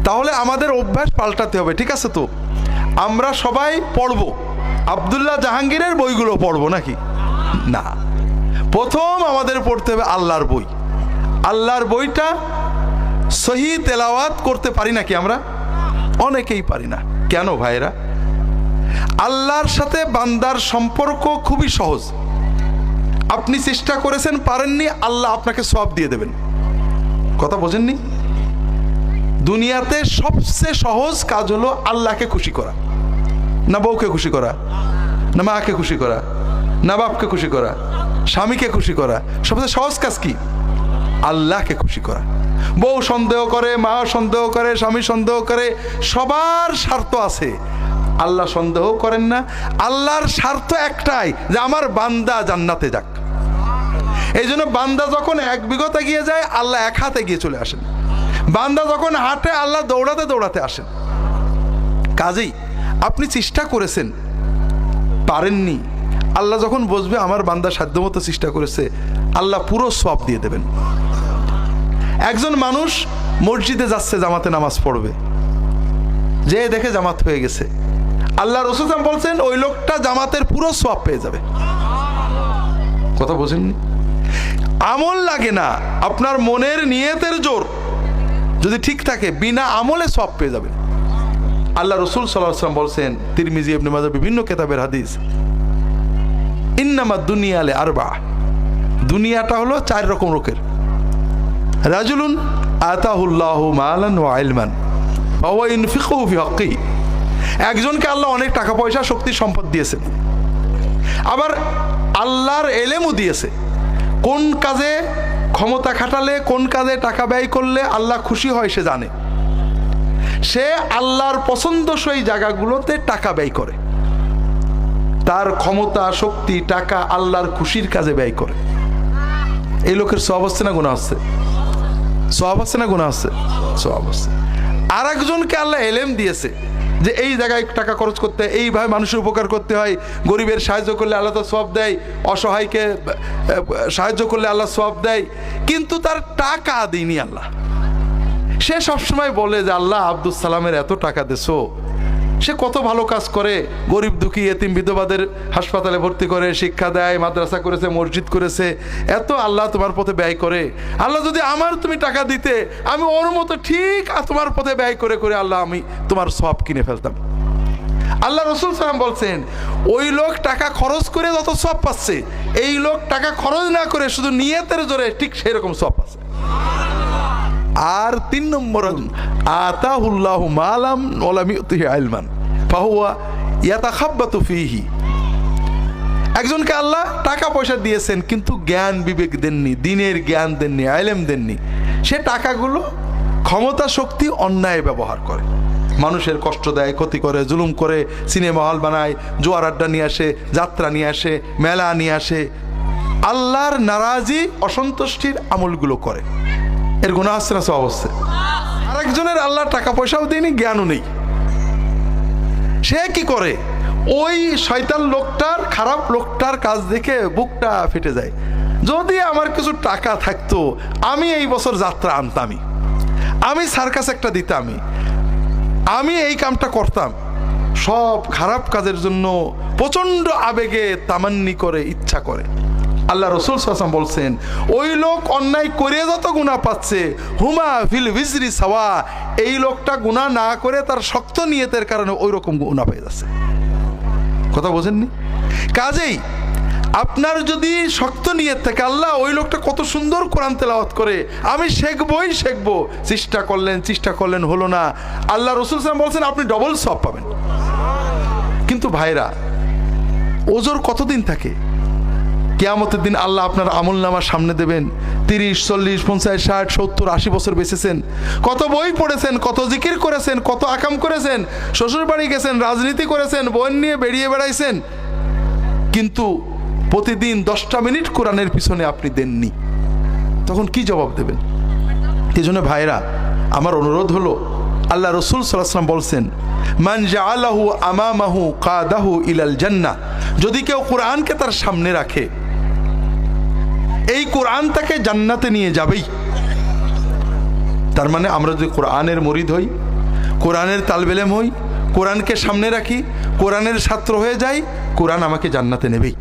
তাহলে আমাদের অভ্যাস পাল্টাতে হবে, ঠিক আছে? তো আমরা সবাই পড়ব, আব্দুল্লাহ জাহাঙ্গীরের বইগুলো পড়ব নাকি? না, প্রথম আমাদের পড়তে হবে আল্লাহর বই। আল্লাহর বইটা সহি তেলাওয়াত করতে পারি নাকি আমরা? অনেকেই পারি না। কেন ভাইরা? আল্লাহর সাথে বান্দার সম্পর্ক খুবই সহজ। আপনি চেষ্টা করেছেন, পারেননি, আল্লাহ আপনাকে সওয়াব দিয়ে দেবেন। কথা বোঝেননি? দুনিয়াতে সবচেয়ে সহজ কাজ হলো আল্লাহকে খুশি করা, না বউকে খুশি করা, না মাকে খুশি করা, না বাপকে খুশি করা, স্বামীকে খুশি করা। সবচেয়ে সহজ কাজ কি? আল্লাহকে খুশি করা। বউ সন্দেহ করে, মা সন্দেহ করে, স্বামী সন্দেহ করে, সবার স্বার্থ আছে, আল্লাহ সন্দেহ করেন না। আল্লাহর স্বার্থ একটাই, যে আমার বান্দা জান্নাতে যাক। এই জন্য বান্দা যখন 1 বিঘত এগিয়ে যায়, আল্লাহ 1 হাত এগিয়ে চলে আসেন। বান্দা যখন হাঁটে, আল্লাহ দৌড়াতে দৌড়াতে আসেন। কাজেই আপনি চেষ্টা করেছেন, পারেননি, আল্লাহ যখন বুঝবে আমার বান্দা সাধ্যমতো চেষ্টা করেছে, আল্লাহ পুরো সওয়াব দিয়ে দেবেন। একজন মানুষ মসজিদে যাচ্ছে জামাতে নামাজ পড়বে, যে দেখে জামাত হয়ে গেছে, আল্লাহ রাসূল বলছেন ওই লোকটা জামাতের পুরো সওয়াব পেয়ে যাবে। কথা বোঝেননি? আমল লাগে না, আপনার মনের নিয়তের জোর যদি ঠিক থাকে, বিনা আমলে সওয়াব পেয়ে যাবেন। আল্লাহ রাসূল সাল্লাল্লাহু আলাইহি ওয়াসাল্লাম বলছেন, তিরমিজি, ইবনে মাজাহ, বিভিন্ন কিতাবের হাদিস, ইন্নামা দুনিয়া লে আরবা, দুনিয়াটা হলো 4 রকম লোকের। রাজুলুন আতাহুল্লাহু মালান ওয়া ইলমান ওয়া হুয়া ইনফিকুহু ফি হাক্কি, একজনকে আল্লাহ অনেক টাকা পয়সা, শক্তি, সম্পদ দিয়েছেন, আবার আল্লাহর এলেমও দিয়েছে। কোন কাজে ক্ষমতা খাটালে, কোন কাজে টাকা ব্যয় করলে আল্লাহ খুশি হয় সে জানে। সে আল্লাহর পছন্দসই জায়গাগুলোতে টাকা ব্যয় করে, তার ক্ষমতা, শক্তি, টাকা আল্লাহর খুশির কাজে ব্যয় করে। এই লোকের সওয়াব হচ্ছে না গুনাহ হচ্ছে? সওয়াব হচ্ছে না গুনাহ হচ্ছে? সওয়াব হচ্ছে। আর একজনকে আল্লাহ এলেম দিয়েছে যে এই জায়গায় টাকা খরচ করতে, এইভাবে মানুষের উপকার করতে হয়, গরিবের সাহায্য করলে আল্লাহ তো সওয়াব দেয়, অসহায়কে সাহায্য করলে আল্লাহ সওয়াব দেয়, কিন্তু তার টাকা দেয়নি আল্লাহ। সে সবসময় বলে যে আল্লাহ আব্দুল সালামের এত টাকা দেছো, সে কত ভালো কাজ করে, গরিব দুঃখী এতিম বিধবাদের হাসপাতালে ভর্তি করে, শিক্ষা দেয়, মাদ্রাসা করেছে, মসজিদ করেছে, এত আল্লাহ তোমার পথে ব্যয় করে। আল্লাহ যদি আমার তুমি টাকা দিতে, আমি ওর মতো ঠিক তোমার পথে ব্যয় করে করে আল্লাহ আমি তোমার সওয়াব কিনে ফেলতাম। আল্লাহ রাসূল সাল্লাল্লাহু আলাইহি ওয়াসাল্লাম বলছেন, ওই লোক টাকা খরচ করে যত সওয়াব পাচ্ছে, এই লোক টাকা খরচ না করে শুধু নিয়তের জোরে ঠিক সেই রকম সওয়াব পাচ্ছে। আর 3 নম্বর, আতাহুল্লাহু মালাম ওয়া লাম ইউতিহি ইলমান ফাহুয়া ইয়াতাখাব্বাতু ফীহি, একজনকে আল্লাহ টাকা পয়সা দিয়েছেন কিন্তু জ্ঞান বিবেক দেননি, দ্বীনের জ্ঞান দেননি, ইলম দেননি। সে টাকাগুলো ক্ষমতা, শক্তি অন্যায় ব্যবহার করে, মানুষের কষ্ট দেয়, ক্ষতি করে, জুলুম করে, সিনেমা হল বানায়, জোয়ার আড্ডা নিয়ে আসে, যাত্রা নিয়ে আসে, মেলা নিয়ে আসে, আল্লাহর নারাজি, অসন্তুষ্টির আমলগুলো করে। এর গুনাহ হচ্ছে না সওয়াব হচ্ছে? আরেকজনের আল্লাহ টাকা পয়সাও দেয়নি, জ্ঞানও নেই, সে কি করে? ওই শয়তান লোকটার, খারাপ লোকটার কাজ দেখে বুকটা ফেটে যায়। যদি আমার কিছু টাকা থাকতো, আমি এই বছর যাত্রা আনতামই, আমি সার্কাস একটা দিতামই, আমি এই কামটা করতাম। সব খারাপ কাজের জন্য প্রচন্ড আবেগে তামান্নি করে, ইচ্ছা করে। আল্লাহ রাসূল সাল্লাল্লাহু আলাইহি ওয়াসাল্লাম বলছেন, ওই লোক অন্যায় করে যত গুনাহ পাচ্ছে, হুমা ফিল বিজরি সাওয়া, এই লোকটা গুনাহ না করে তার শক্ত নিয়তের কারণে ওই রকম গুনাহ পেয়ে যাচ্ছে। কথা বোঝেননি? কাজেই আপনার যদি শক্ত নিয়ত থাকে, আল্লাহ ওই লোকটা কত সুন্দর কোরআন তেলাওয়াত করে, আমি শিখবই শিখবো, চেষ্টা করলেন হলো না, আল্লাহ রাসূল সাল্লাল্লাহু আলাইহি ওয়াসাল্লাম বলছেন আপনি ডবল সওয়াব পাবেন। কিন্তু ভাইরা, ওজোর কতদিন থাকে? কিয়ামতের দিন আল্লাহ আপনার আমলনামার সামনে দেবেন। 30, 40, 50, 60, 70, 80 বছর বেঁচেছেন, কত বই পড়েছেন, কত জিকির করেছেন, কত আকাম করেছেন, শ্বশুর বাড়ি গেছেন, রাজনীতি করেছেন, বোন নিয়ে বেরিয়ে বেড়াইছেন, কিন্তু প্রতিদিন 10টা মিনিট কোরআনের পিছনে আপনি দেননি, তখন কি জবাব দেবেন? এই জন্য ভাইরা, আমার অনুরোধ হলো, আল্লাহ রাসূল সাল্লাল্লাহু আলাইহি ওয়াসাল্লাম বলছেন, মান জাআলাহু আমামাহু কাদাহু ইলাল জান্নাহ, যদি কেউ কোরআনকে তার সামনে রাখে, এই কোরআন তাকে জান্নাতে নিয়ে যাবেই। তার মানে আমরা যদি কোরআনের মুরিদ হই, কোরআনের তালবেলেম হই, কোরআনকে সামনে রাখি, কোরআনের ছাত্র হয়ে যাই, কোরআন আমাকে জান্নাতে নেবেই।